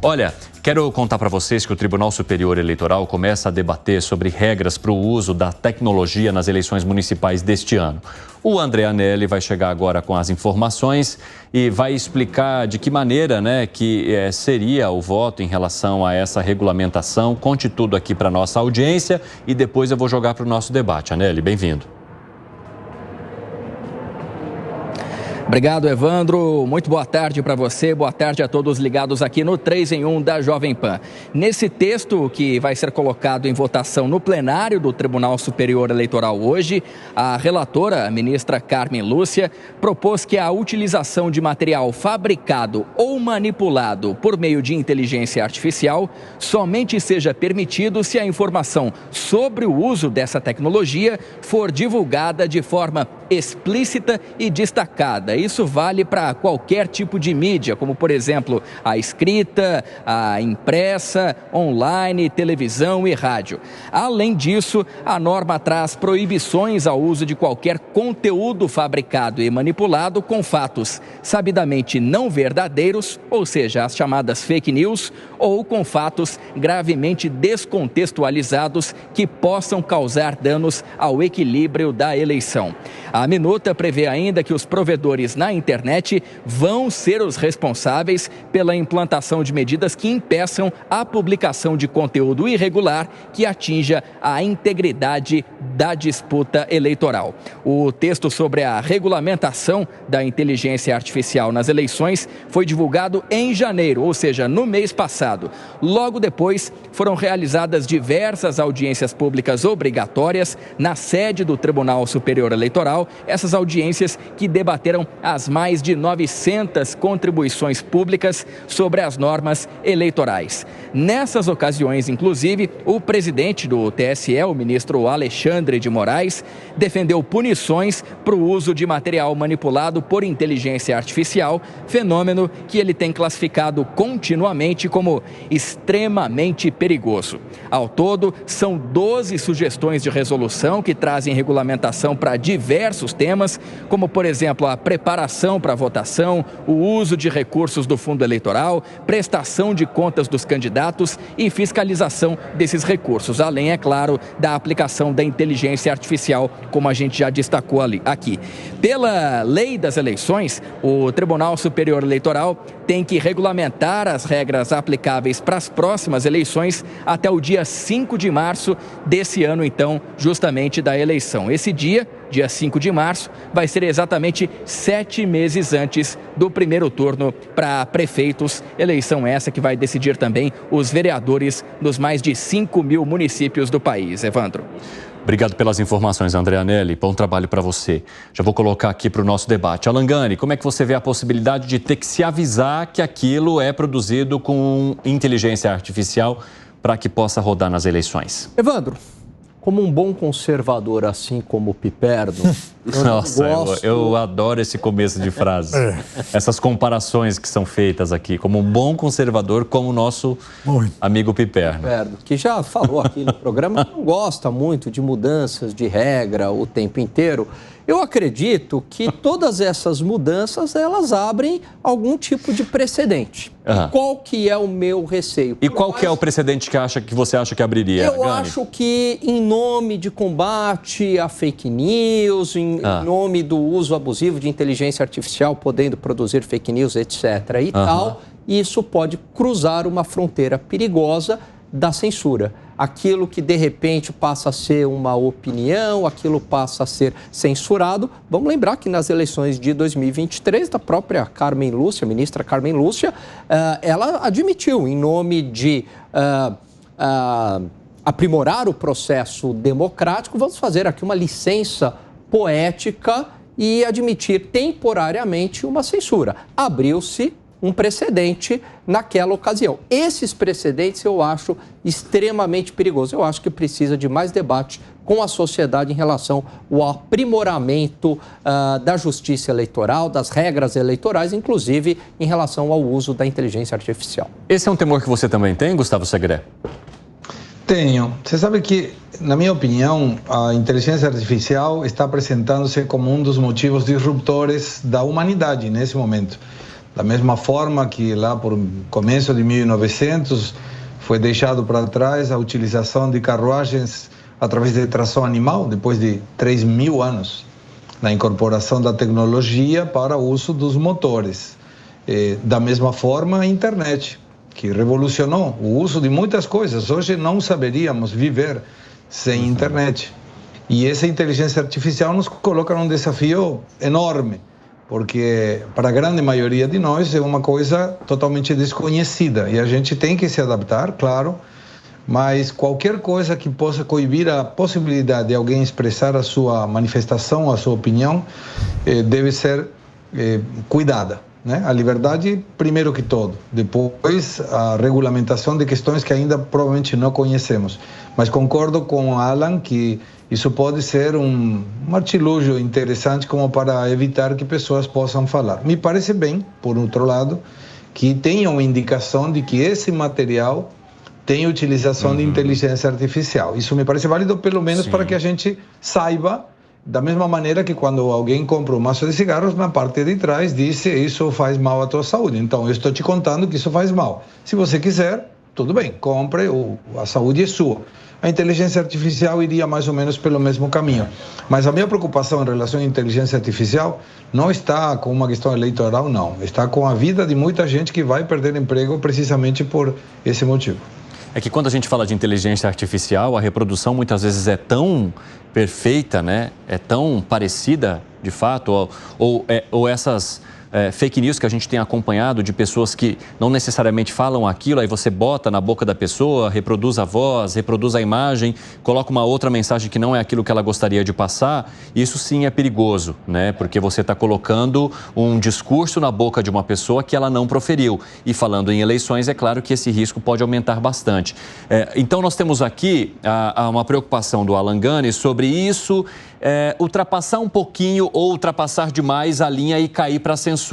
Olha, quero contar para vocês que o Tribunal Superior Eleitoral começa a debater sobre regras para o uso da tecnologia nas eleições municipais deste ano. O André Anelli vai chegar agora com as informações e vai explicar de que maneira, seria o voto em relação a essa regulamentação. Conte tudo aqui para nossa audiência e depois eu vou jogar para o nosso debate. Anelli, bem-vindo. Obrigado, Evandro. Muito boa tarde para você, boa tarde a todos ligados aqui no 3 em 1 da Jovem Pan. Nesse texto que vai ser colocado em votação no plenário do Tribunal Superior Eleitoral hoje, a relatora, a ministra Carmen Lúcia, propôs que a utilização de material fabricado ou manipulado por meio de inteligência artificial somente seja permitido se a informação sobre o uso dessa tecnologia for divulgada de forma explícita e destacada. Isso vale para qualquer tipo de mídia, como, por exemplo, a escrita, a impressa, online, televisão e rádio. Além disso, a norma traz proibições ao uso de qualquer conteúdo fabricado e manipulado com fatos sabidamente não verdadeiros, ou seja, as chamadas fake news, ou com fatos gravemente descontextualizados que possam causar danos ao equilíbrio da eleição. A minuta prevê ainda que os provedores na internet vão ser os responsáveis pela implantação de medidas que impeçam a publicação de conteúdo irregular que atinja a integridade da disputa eleitoral. O texto sobre a regulamentação da inteligência artificial nas eleições foi divulgado em janeiro, ou seja, no mês passado. Logo depois, foram realizadas diversas audiências públicas obrigatórias na sede do Tribunal Superior Eleitoral. Essas audiências que debateram as mais de 900 contribuições públicas sobre as normas eleitorais. Nessas ocasiões, inclusive, o presidente do TSE, o ministro Alexandre de Moraes, defendeu punições para o uso de material manipulado por inteligência artificial, fenômeno que ele tem classificado continuamente como extremamente perigoso. Ao todo, são 12 sugestões de resolução que trazem regulamentação para diversos temas, como, por exemplo, a preparação para a votação, o uso de recursos do fundo eleitoral, prestação de contas dos candidatos e fiscalização desses recursos, além, é claro, da aplicação da inteligência artificial, como a gente já destacou aqui. Pela lei das eleições, o Tribunal Superior Eleitoral tem que regulamentar as regras aplicáveis para as próximas eleições até o dia 5 de março desse ano, então, justamente da eleição. Esse dia 5 de março, vai ser exatamente 7 meses antes do primeiro turno para prefeitos, eleição essa que vai decidir também os vereadores dos mais de 5 mil municípios do país. Evandro. Obrigado pelas informações, André Anelli. Bom trabalho para você. Já vou colocar aqui para o nosso debate. Alan Gani, como é que você vê a possibilidade de ter que se avisar que aquilo é produzido com inteligência artificial para que possa rodar nas eleições? Evandro, como um bom conservador, assim como o Piperno... Nossa, eu adoro esse começo de frase. Essas comparações que são feitas aqui, como um bom conservador, como o nosso amigo Piperno. Que já falou aqui no programa, não gosta muito de mudanças de regra o tempo inteiro. Eu acredito que todas essas mudanças, elas abrem algum tipo de precedente. Qual que é o meu receio? E qual que é o precedente que você acha que abriria, Eu acho que em nome de combate a fake news, em nome do uso abusivo de inteligência artificial, podendo produzir fake news, etc. e tal, isso pode cruzar uma fronteira perigosa da censura. Aquilo que, de repente, passa a ser uma opinião, aquilo passa a ser censurado. Vamos lembrar que nas eleições de 2023, da própria Carmen Lúcia, ministra Carmen Lúcia, ela admitiu, em nome de aprimorar o processo democrático, vamos fazer aqui uma licença poética e admitir temporariamente uma censura. Abriu-se um precedente naquela ocasião. Esses precedentes eu acho extremamente perigosos. Eu acho que precisa de mais debate com a sociedade em relação ao aprimoramento da justiça eleitoral, das regras eleitorais, inclusive em relação ao uso da inteligência artificial. Esse é um temor que você também tem, Gustavo Segré? Tenho. Você sabe que, na minha opinião, a inteligência artificial está apresentando-se como um dos motivos disruptores da humanidade nesse momento. Da mesma forma que lá por começo de 1900 foi deixado para trás a utilização de carruagens através de tração animal, depois de 3.000 anos, na incorporação da tecnologia para o uso dos motores. Da mesma forma, a internet, que revolucionou o uso de muitas coisas. Hoje não saberíamos viver sem internet. E essa inteligência artificial nos coloca num desafio enorme, porque para a grande maioria de nós é uma coisa totalmente desconhecida e a gente tem que se adaptar, claro, mas qualquer coisa que possa coibir a possibilidade de alguém expressar a sua manifestação, a sua opinião, deve ser cuidada, né? A liberdade, primeiro que todo, depois a regulamentação de questões que ainda provavelmente não conhecemos. Mas concordo com o Alan que isso pode ser um artilúgio interessante como para evitar que pessoas possam falar. Me parece bem, por outro lado, que tenha uma indicação de que esse material tem utilização de inteligência artificial. Isso me parece válido, pelo menos, para que a gente saiba, da mesma maneira que quando alguém compra um maço de cigarros, na parte de trás diz isso faz mal à tua saúde. Então, eu estou te contando que isso faz mal. Se você quiser, tudo bem, compre, a saúde é sua. A inteligência artificial iria mais ou menos pelo mesmo caminho. Mas a minha preocupação em relação à inteligência artificial não está com uma questão eleitoral, não. Está com a vida de muita gente que vai perder emprego precisamente por esse motivo. É que quando a gente fala de inteligência artificial, a reprodução muitas vezes é tão perfeita, né? É tão parecida, de fato, ou essas fake news que a gente tem acompanhado de pessoas que não necessariamente falam aquilo, aí você bota na boca da pessoa, reproduz a voz, reproduz a imagem, coloca uma outra mensagem que não é aquilo que ela gostaria de passar. Isso sim é perigoso, né? Porque você está colocando um discurso na boca de uma pessoa que ela não proferiu. E falando em eleições, é claro que esse risco pode aumentar bastante. Então nós temos aqui uma preocupação do Alan Gani sobre isso, ultrapassar um pouquinho ou ultrapassar demais a linha e cair para a censura.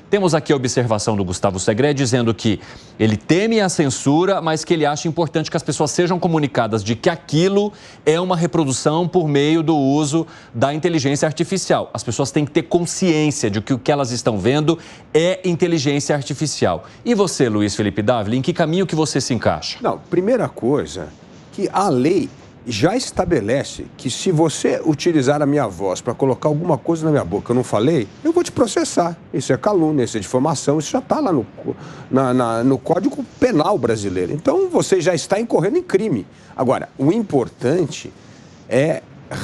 Temos aqui a observação do Gustavo Segré dizendo que ele teme a censura, mas que ele acha importante que as pessoas sejam comunicadas de que aquilo é uma reprodução por meio do uso da inteligência artificial. As pessoas têm que ter consciência de que o que elas estão vendo é inteligência artificial. E você, Luiz Felipe Dávila, em que caminho que você se encaixa? Não, primeira coisa, que a lei já estabelece que se você utilizar a minha voz para colocar alguma coisa na minha boca que eu não falei, eu vou te processar. Isso é calúnia, isso é difamação, isso já está lá no Código Penal brasileiro. Então, você já está incorrendo em crime. Agora, o importante é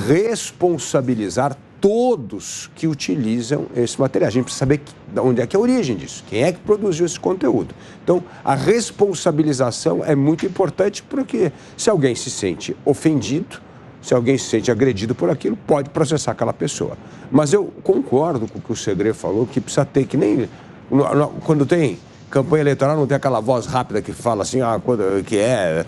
responsabilizar todos que utilizam esse material. A gente precisa saber onde é que é a origem disso, quem é que produziu esse conteúdo. Então, a responsabilização é muito importante porque se alguém se sente ofendido, se alguém se sente agredido por aquilo, pode processar aquela pessoa. Mas eu concordo com o que o Segré falou, que precisa ter que nem... Quando tem campanha eleitoral, não tem aquela voz rápida que fala assim, que é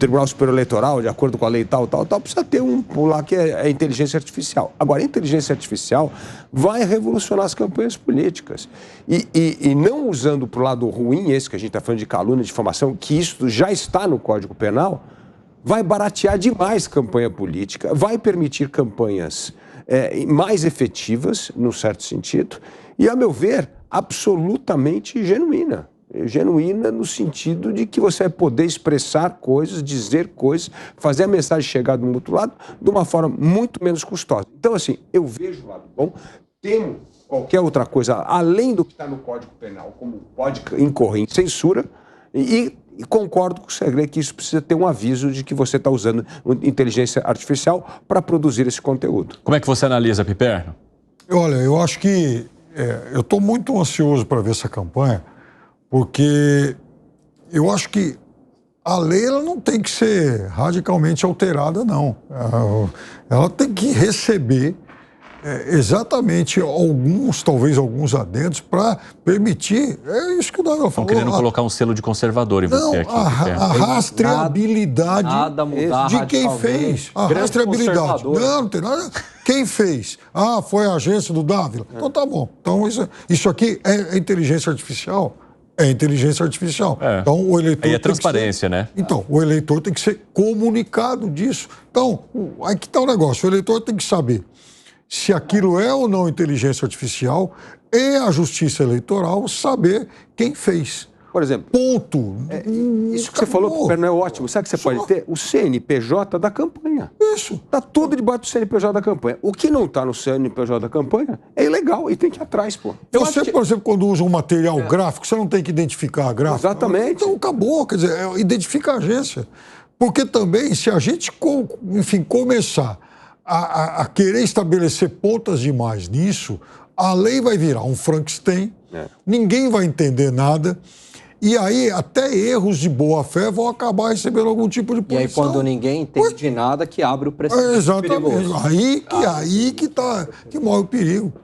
Tribunal Superior Eleitoral, de acordo com a lei tal, precisa ter um lá que é a inteligência artificial. Agora, a inteligência artificial vai revolucionar as campanhas políticas. E não usando para o lado ruim, esse que a gente está falando de calúnia, de difamação, que isso já está no Código Penal, vai baratear demais campanha política, vai permitir campanhas mais efetivas, num certo sentido, e, a meu ver, absolutamente genuína. Genuína no sentido de que você vai poder expressar coisas, dizer coisas, fazer a mensagem chegar do outro lado de uma forma muito menos custosa. Então, assim, eu vejo o lado bom, temo qualquer outra coisa, além do que está no Código Penal, como pode incorrer em censura, e concordo com o Segré que isso precisa ter um aviso de que você está usando inteligência artificial para produzir esse conteúdo. Como é que você analisa, Piperno? Olha, eu acho que eu estou muito ansioso para ver essa campanha, porque eu acho que a lei ela não tem que ser radicalmente alterada, não. Ela tem que receber exatamente talvez alguns adendos para permitir, é isso que o Daniel falou. Estão querendo colocar um selo de conservador em você aqui. A rastreabilidade de quem fez. A rastreabilidade. Não tem nada. Quem fez? Foi a agência do Dávila. Então tá bom. Então isso aqui é inteligência artificial? É inteligência artificial. Então o eleitor. Aí é transparência, né? Então, o eleitor tem que ser comunicado disso. Então, aí que tá o negócio. O eleitor tem que saber se aquilo é ou não inteligência artificial, e a Justiça Eleitoral saber quem fez. Por exemplo, ponto. Isso que você falou, não é ótimo. Sabe o que você pode ter? O CNPJ da campanha. Isso. Está tudo debaixo do CNPJ da campanha. O que não está no CNPJ da campanha é ilegal e tem que ir atrás, pô. Você, por exemplo, quando usa um material gráfico, você não tem que identificar a gráfica. Exatamente. Então acabou, quer dizer, identifica a agência. Porque também, se a gente, enfim, começar a querer estabelecer pontas demais nisso, a lei vai virar um Frankenstein, ninguém vai entender nada. E aí, até erros de boa-fé vão acabar recebendo algum tipo de punição. E aí, quando ninguém entende nada, que abre o precedente. Exatamente. Aí que morre o perigo.